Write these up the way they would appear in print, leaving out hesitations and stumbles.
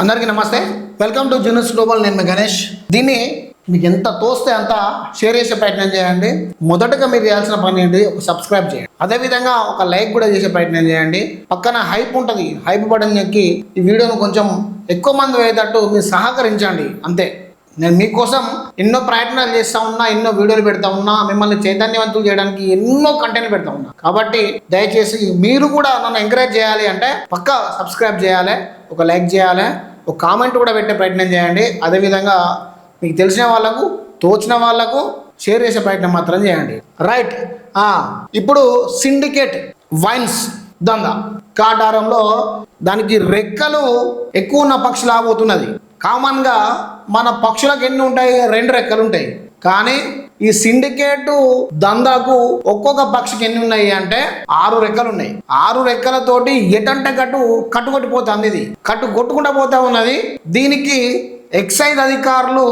అందరికీ నమస్తే, welcome to juniors global. నేను గణేష్. దీన్ని మీకు ఎంత తోస్తే అంత షేర్ చేసే ప్రయత్నం చేయండి. మొదటగా మీరు చేయాల్సిన పని ఏంటి, ఒక సబ్స్క్రైబ్ చేయండి. అదేవిధంగా ఒక లైక్ కూడా చేసే ప్రయత్నం చేయండి. పక్కన హైప్ ఉంటుంది, హైప్ బటన్ ఎక్కి ఈ వీడియోను కొంచెం ఎక్కువ మంది అయ్యేటట్టు మీరు సహకరించండి. అంతే. నేను మీకోసం ఎన్నో ప్రయత్నాలు చేస్తూ ఉన్నా, ఎన్నో వీడియోలు పెడతా ఉన్నా, మిమ్మల్ని చైతన్యవంతులు చేయడానికి ఎన్నో కంటెంట్ పెడతా ఉన్నా. కాబట్టి దయచేసి మీరు కూడా నన్ను ఎంకరేజ్ చేయాలి అంటే పక్కా సబ్స్క్రైబ్ చేయాలి, ఒక లైక్ చేయాలి, ఒక కామెంట్ కూడా పెట్టే ప్రయత్నం చేయండి. అదేవిధంగా మీకు తెలిసిన వాళ్ళకు, తోచిన వాళ్ళకు షేర్ చేసే ప్రయత్నం మాత్రం చేయండి. రైట్. ఇప్పుడు సిండికేట్ వైన్స్ దందా కాటారంలో దానికి రెక్కలు ఎక్కువ ఉన్న పక్షి లాగబోతున్నది. కామన్గా మన పక్షులకు ఎన్ని ఉంటాయి? 2 రెక్కలు ఉంటాయి. కానీ ఈ సిండికేట్ దందాకు ఒక్కొక్క పక్షికి ఎన్ని ఉన్నాయి అంటే 6 రెక్కలు ఉన్నాయి. 6 రెక్కలతోటి ఎటంటే కట్టుకొట్టిపోతుంది. ఇది కొట్టుకుంటూ పోతా ఉన్నది. దీనికి ఎక్సైజ్ అధికారులు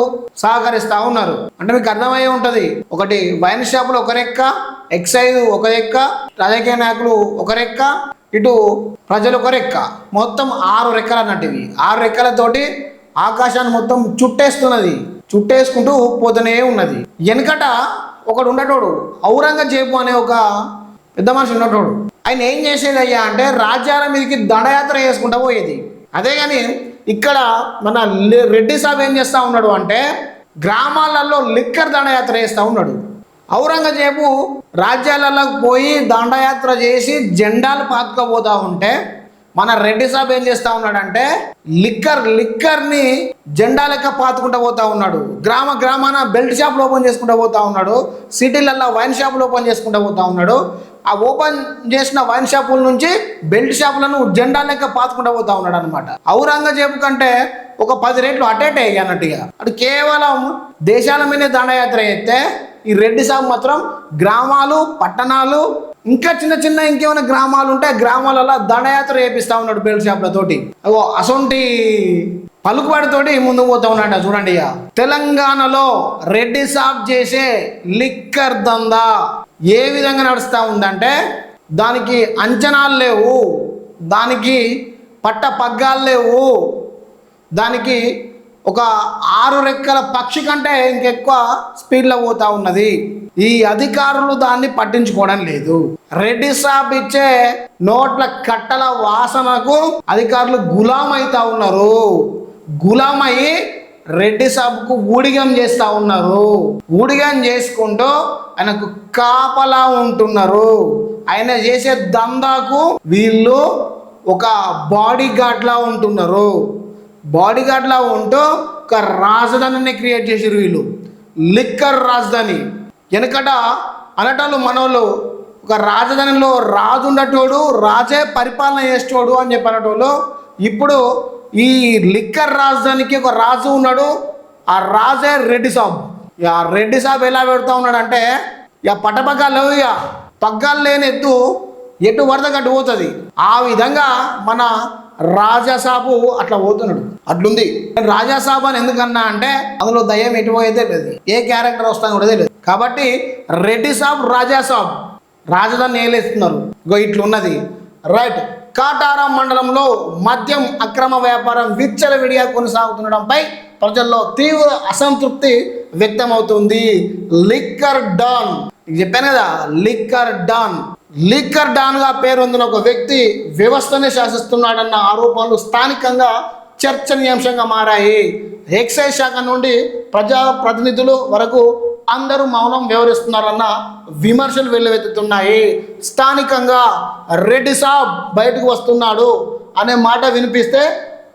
సహకరిస్తూ ఉన్నారు. అంటే మీకు అర్థమయ్యే ఉంటుంది. ఒకటి వైన్ షాపులు ఒక రెక్క, ఎక్సైజ్ ఒక రెక్క, రాజకీయ నాయకులు ఒక రెక్క, ఇటు ప్రజలు ఒక రెక్క, మొత్తం 6 రెక్కలు అన్నట్టు. ఇవి 6 రెక్కలతోటి ఆకాశాన్ని మొత్తం చుట్టేసుకుంటూ పోతూనే ఉన్నది. వెనకట ఒకడు ఉండేటోడు, ఔరంగజేబు అనే ఒక పెద్ద మనిషి ఉండేటోడు. ఆయన ఏం చేసేది అయ్యా అంటే రాజ్యాల మీదకి దండయాత్ర చేసుకుంటూ పోయేది. అదే కానీ ఇక్కడ మన రెడ్డి సాబ్ ఏం చేస్తూ ఉన్నాడు అంటే గ్రామాలలో లిక్కర్ దండయాత్ర చేస్తూ ఉన్నాడు. ఔరంగజేబు రాజ్యాలలోకి పోయి దండయాత్ర చేసి జెండాలు పాతుకపోతూ ఉంటే మన రెడ్డి సాబ్ ఏం చేస్తూ ఉన్నాడంటే లిక్కర్ని జెండా లెక్క పాతుకుంటూ పోతా ఉన్నాడు. గ్రామాన బెల్ట్ షాపులు ఓపెన్ చేసుకుంటూ పోతా ఉన్నాడు. సిటీలలో వైన్ షాపులు ఓపెన్ చేసుకుంటూ పోతా ఉన్నాడు. ఆ ఓపెన్ చేసిన వైన్ షాపుల నుంచి బెల్ట్ షాపులను జెండా లెక్క పాతుకుంటూ పోతా ఉన్నాడు అనమాట. ఔరంగజేబు కంటే ఒక 10 రెట్లు అటేటే అన్నట్టుగా. అటు కేవలం దేశాల మీదే దండయాత్ర చేస్తే ఈ రెడ్డి సాబ్ మాత్రం గ్రామాలు, పట్టణాలు, ఇంకా చిన్న ఇంకేమైనా గ్రామాలు ఉంటే గ్రామాలలో దండయాత్ర చేపిస్తా ఉన్నాడు బెల్ట్ షాపులతోటి. అసొంటి పలుకుబడితోటి ముందుకు పోతా ఉన్నాడు. చూడండి, తెలంగాణలో రెడ్డి సాబ్ చేసే లిక్కర్ దందా ఏ విధంగా నడుస్తూ ఉందంటే దానికి అంచనాలు లేవు, దానికి పగ్గాలు లేవు, దానికి ఒక 6 రెక్కల పక్షి కంటే ఇంకెక్కువ స్పీడ్లో పోతా ఉన్నది. ఈ అధికారులు దాన్ని పట్టించుకోవడం లేదు. రెడ్డి సాబ్ ఇచ్చే నోట్ల కట్టల వాసనకు అధికారులు గులామైతా ఉన్నారు. గులామయ్యి రెడ్డి సాబ్కు ఊడిగం చేస్తూ ఉన్నారు. ఊడిగం చేసుకుంటూ ఆయనకు కాపలా ఉంటున్నారు. ఆయన చేసే దందాకు వీళ్ళు ఒక బాడీ గార్డ్లా ఉంటున్నారు. బాడీ గార్డ్లా ఉంటూ ఒక రాజధానిని క్రియేట్ చేసారు వీళ్ళు, లిక్కర్ రాజధాని. వెనకట అనటోళ్ళు మనోళ్ళు ఒక రాజధానిలో రాజు ఉండేటోడు, రాజే పరిపాలన చేసేటోడు అని చెప్పి అనేటోళ్ళు. ఇప్పుడు ఈ లిక్కర్ రాజధానికి ఒక రాజు ఉన్నాడు, ఆ రాజే రెడ్డి సాబ్. ఆ రెడ్డి సాబ్ ఎలా పెడతా ఉన్నాడంటే పట్టపగ్గాలు లేవు, పగ్గాలు లేని ఎటు వరద కట్టు పోతుంది. ఆ విధంగా మన రాజాసాబు అట్లా పోతున్నాడు. అట్లుంది. రాజాసాబు అని ఎందుకన్నా అంటే అందులో దయ్యం ఎటు పోయేదే లేదు, ఏ క్యారెక్టర్ వస్తాను కూడా తెలియదు. కాబట్టి రెడ్డి సాబ్, రాజాసాబ్ రాజధాని ఏలేస్తున్నారు. ఇట్లున్నది. రైట్. కాటారం మండలంలో మద్యం అక్రమ వ్యాపారం విచ్చలవిడిగా కొనసాగుతుండడంపై ప్రజల్లో తీవ్ర అసంతృప్తి వ్యక్తమవుతుంది. లిక్కర్ డాన్, చెప్పాను కదా, లిక్కర్ డాన్గా పేరొందిన ఒక వ్యక్తి వ్యవస్థనే శాసిస్తున్నాడన్న ఆరోపణలు స్థానికంగా చర్చనీయాంశంగా మారాయి. ఎక్సైజ్ శాఖ నుండి ప్రజాప్రతినిధులు వరకు అందరూ మౌనం వ్యవహరిస్తున్నారన్న విమర్శలు వెల్లువెత్తుతున్నాయి. స్థానికంగా రెడ్డి సాబ్ బయటకు వస్తున్నాడు అనే మాట వినిపిస్తే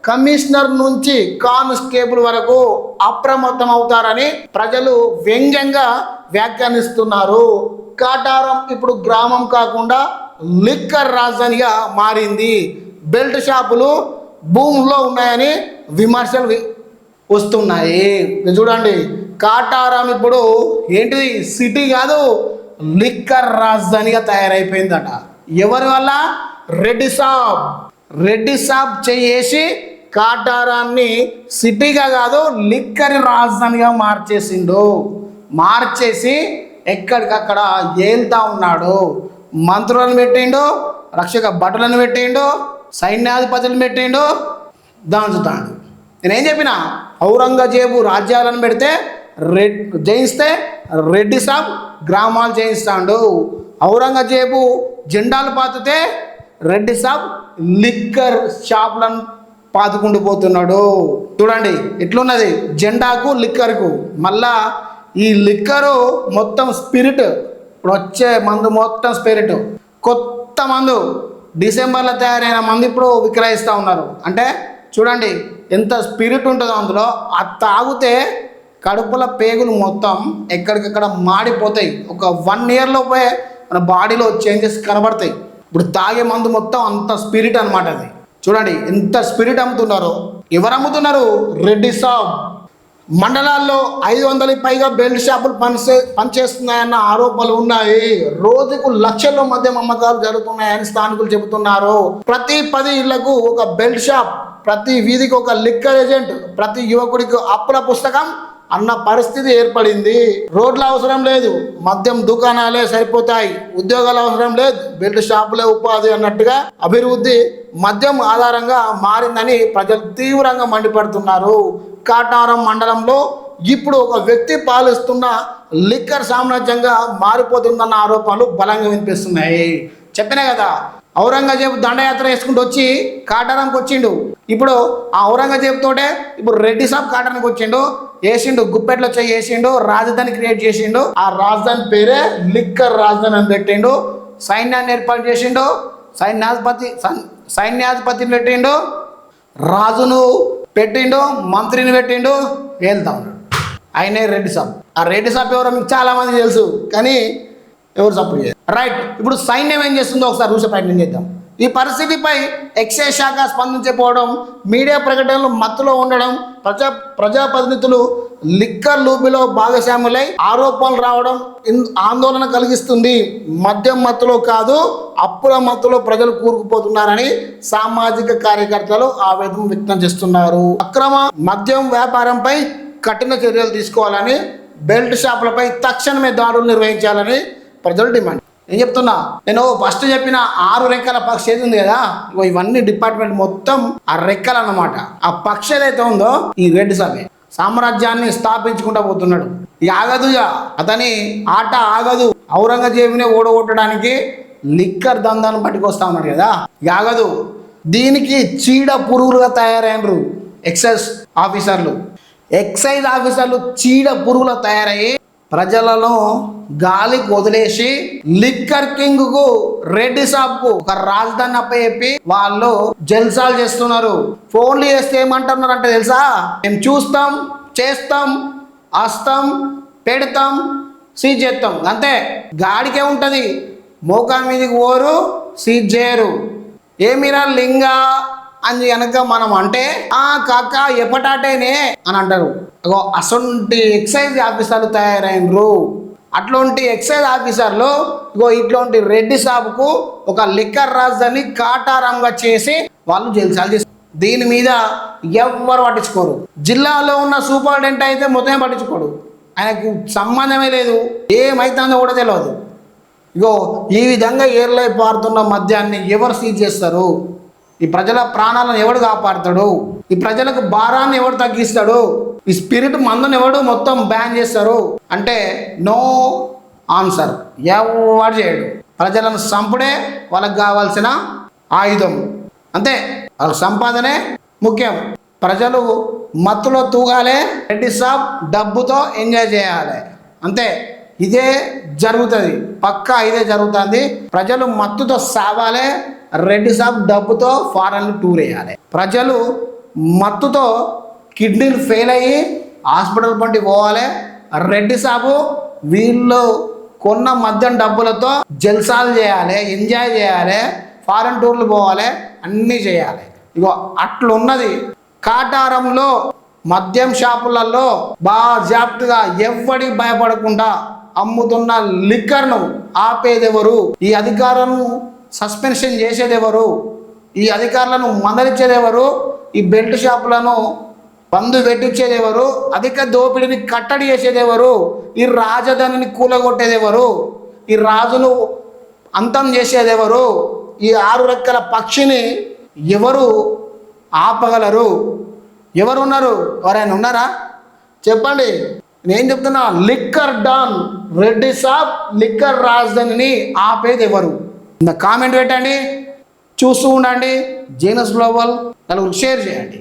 కమిషనర్ నుంచి కానిస్టేబుల్ వరకు అప్రమత్తం అవుతారని ప్రజలు వ్యంగ్యంగా వ్యాఖ్యానిస్తున్నారు. కాటారం ఇప్పుడు గ్రామం కాకుండా లిక్కర్ రాజధానిగా మారింది. బెల్ట్ షాపులు భూముల్లో ఉన్నాయని విమర్శలు వస్తున్నాయి. చూడండి, కాటారం ఇప్పుడు ఏంటిది, సిటీ కాదు, లిక్కర్ రాజధానిగా తయారైపోయిందట. ఎవరి వల్ల? రెడ్డి సాబ్ చేసి కాటారాన్ని సిటీగా కాదు లిక్కర్ రాజధానిగా మార్చేసి ఎక్కడికక్కడ ఏల్తా ఉన్నాడు. మంత్రులను పెట్టిండు, రక్షక భటులను పెట్టిండు, సైన్యాధిపతులను పెట్టిండు, దాంచుతాడు. నేనేం చెప్పిన, ఔరంగజేబు రాజ్యాలను పెడితే జయిస్తే రెడ్డి సాబ్ గ్రామాలు జయిస్తాడు. ఔరంగజేబు జెండాలు పాతితే రెడ్డి సాబ్ లిక్కర్ షాపులను పాతుకుంటూ పోతున్నాడు. చూడండి ఎట్లున్నది, జెండాకు లిక్కర్కు. మళ్ళా ఈ లిక్కరు మొత్తం స్పిరిట్, ఇప్పుడు వచ్చే మందు మొత్తం స్పిరిట్, కొత్త మందు డిసెంబర్లో తయారైన మందు ఇప్పుడు విక్రయిస్తూ ఉన్నారు. అంటే చూడండి ఎంత స్పిరిట్ ఉంటుందో అందులో. అది తాగితే కడుపుల పేగులు మొత్తం ఎక్కడికక్కడ మాడిపోతాయి. ఒక 1 ఇయర్లో పోయి మన బాడీలో చేంజెస్ కనబడతాయి. ఇప్పుడు తాగే మందు మొత్తం అంత స్పిరిట్ అనమాట. అది చూడండి ఎంత స్పిరిట్ అమ్ముతున్నారో. ఎవరు అమ్ముతున్నారు? రెడ్డి సాబ్. మండలాల్లో 500కి పైగా బెల్ట్ షాపులు పనిచేస్తున్నాయన్న ఆరోపణలు ఉన్నాయి. రోజుకు లక్షల్లో మద్యం అమ్మకాలు జరుగుతున్నాయని స్థానికులు చెబుతున్నారు. ప్రతి 10 ఇళ్లకు ఒక బెల్ట్ షాప్, ప్రతి వీధికి ఒక లిక్కర్ ఏజెంట్, ప్రతి యువకుడికి అప్పుల పుస్తకం అన్న పరిస్థితి ఏర్పడింది. రోడ్ల అవసరం లేదు, మద్యం దుకాణాలే సరిపోతాయి. ఉద్యోగాలు అవసరం లేదు, బెల్ట్ షాపులే ఉపాధి అన్నట్టుగా అభివృద్ధి మద్యం ఆధారంగా మారిందని ప్రజలు తీవ్రంగా మండిపడుతున్నారు. కాటారం మండలంలో ఇప్పుడు ఒక వ్యక్తి పాలిస్తున్న లిక్కర్ సామ్రాజ్యంగా మారిపోతుందన్న ఆరోపణలు బలంగా వినిపిస్తున్నాయి. చెప్పినా కదా, ఔరంగజేబు దండయాత్ర వేసుకుంటూ వచ్చి కాటారంకి వచ్చిండు. ఇప్పుడు ఆ ఔరంగజేబు తోటే ఇప్పుడు రెడ్డి సాబ్ కాటారానికి వచ్చిండు, వేసిండు గుప్పెట్లో వచ్చి వేసిండు, రాజధాని క్రియేట్ చేసిండు. ఆ రాజధాని పేరే లిక్కర్ రాజధాని అని పెట్టిండు. సైన్యాన్ని ఏర్పాటు చేసిండు, సైన్యాధిపతిని పెట్టిండు, రాజును పెట్టిండు, మంత్రిని పెట్టిండు, వెళ్తా ఉన్నాడు. ఆయనే రెడ్డి సాబ్. ఆ రెడ్డి సాబ్ ఎవరో మీకు చాలా మంది తెలుసు, కానీ ఎవరు సపోర్ట్ చేయరు. రైట్, ఇప్పుడు సైన్యం ఏం చేస్తుందో ఒకసారి చూసే ప్రయత్నం చేద్దాం. ఈ పరిస్థితిపై ఎక్సైజ్ శాఖ స్పందించకపోవడం, మీడియా ప్రకటనలు మత్తులో ఉండడం, ప్రజాప్రతినిధులు లిక్కర్ లూబిలో భాగస్వాములై ఆరోపణలు రావడం ఆందోళన కలిగిస్తుంది. మద్యం మత్తులో కాదు, అప్పుల మత్తులో ప్రజలు కూరుకుపోతున్నారని సామాజిక కార్యకర్తలు ఆవేదన వ్యక్తం చేస్తున్నారు. అక్రమ మద్యం వ్యాపారంపై కఠిన చర్యలు తీసుకోవాలని, బెల్ట్ షాపులపై తక్షణమే దాడులు నిర్వహించాలని ప్రజలు డిమాండ్. నేను చెప్తున్నా, నేను ఫస్ట్ చెప్పిన 6 రెక్కల పక్షి ఏది ఉంది కదా, ఇవన్నీ డిపార్ట్మెంట్ మొత్తం ఆ రెక్కలు అన్నమాట. ఆ పక్షి ఏదైతే ఉందో ఈ రెడ్డి సాబే సామ్రాజ్యాన్ని స్థాపించుకుంటూ పోతున్నాడు. ఆగదు, అతని ఆట ఆగదు. ఔరంగజేబుని ఓడగొట్టడానికి లిక్కర్ దందాను పట్టుకొస్తా ఉన్నాడు కదా, ఆగదు. దీనికి చీడ పురుగులుగా తయారైనరు ఎక్సైజ్ ఆఫీసర్లు. ఎక్సైజ్ ఆఫీసర్లు చీడ పురుగులు తయారయ్యి ప్రజలను గాలికి వదిలేసి లిక్కర్ కింగ్ కు రెడ్డి సాబ్ కు ఒక రాజధాని అప్పచెప్పి వాళ్ళు జల్సాలు చేస్తున్నారు. ఫోన్లు చేస్తే ఏమంటున్నారు అంటే తెలుసా, మేము చూస్తాం, చేస్తాం, వస్తాం, పెడతాం, సీజ్ చేస్తాం, అంతే. గాడికే ఉంటది, మోకాన్ మీదకి పోరు, సీజ్ చేయరు. ఏమిరా లింగా అని కనుక మనం అంటే కాక ఎప్పటాటేనే అని అంటారు. అసొంటి ఎక్సైజ్ ఆఫీసర్లు తయారైనరు. అట్లాంటి ఎక్సైజ్ ఆఫీసర్లు ఇట్లాంటి రెడ్డి సాబుకు ఒక లిక్కర్ రాజధాని కాటారంగా చేసి వాళ్ళు జల్సాలు చేస్తారు. దీని మీద ఎవ్వరు పట్టించుకోరు. జిల్లాలో ఉన్న సూపరింటెండెంట్ అయితే మొత్తమే పట్టించుకోడు, ఆయనకు సంబంధమే లేదు, ఏమైతుందో కూడా తెలియదు. ఈ విధంగా ఏర్లై పారుతున్న మద్యాన్ని ఎవరు సీజ్ చేస్తారు? ఈ ప్రజల ప్రాణాలను ఎవడు కాపాడుతాడు? ఈ ప్రజలకు భారాన్ని ఎవడు తగ్గిస్తాడు? ఈ స్పిరిట్ మందుని ఎవడు మొత్తం బ్యాన్ చేస్తారు అంటే నో ఆన్సర్. ఎవడు చేయడు. ప్రజలను చంపుడే వాళ్ళకి కావాల్సిన ఆయుధం, అంతే. వాళ్ళ సంపాదనే ముఖ్యం. ప్రజలు మత్తులో తూగాలి, రెడ్డి సాబ్ డబ్బుతో ఎంజాయ్ చేయాలి, అంతే. ఇదే జరుగుతుంది, పక్కా ఇదే జరుగుతుంది. ప్రజలు మత్తుతో సావాలి, రెడ్డి సాబ్ డబ్బుతో ఫారెన్ టూర్ వేయాలి. ప్రజలు మత్తుతో కిడ్నీలు ఫెయిల్ అయ్యి హాస్పిటల్ పంటి పోవాలి. రెడ్డి సాబు వీళ్ళు కొన్న మద్యం డబ్బులతో జల్సాలు చేయాలి, ఎంజాయ్ చేయాలి, ఫారెన్ టూర్లు పోవాలి, అన్నీ చేయాలి. అట్లున్నది. కాటారంలో మద్యం షాపులలో బాజాప్తుగా ఎవ్వడి భయపడకుండా అమ్ముతున్న లిక్కర్ను ఆపేదెవరు? ఈ అధికారులను సస్పెన్షన్ చేసేదెవరు? ఈ అధికారులను మందలించేదెవరు? ఈ బెల్ట్ షాపులను బంధు పెట్టించేదెవరు? అధిక దోపిడీని కట్టడి చేసేదెవరు? ఈ రాజధానిని కూలగొట్టేదెవరు? ఈ రాజును అంతం చేసేదెవరు? ఈ 6 రెక్కల పక్షిని ఎవరు ఆపగలరు? ఎవరు ఉన్నారు? ఎవరైనా ఉన్నారా? చెప్పండి. నేను చెప్తున్నా, లిక్కర్ డాన్ రెడ్డి సాబ్ లిక్కర్ రాజధానిని ఆపేది ఎవరు? కామెంట్ పెట్టండి, చూస్తూ ఉండండి. జీనస్ గ్లోబల్ నలుగురు షేర్ చేయండి.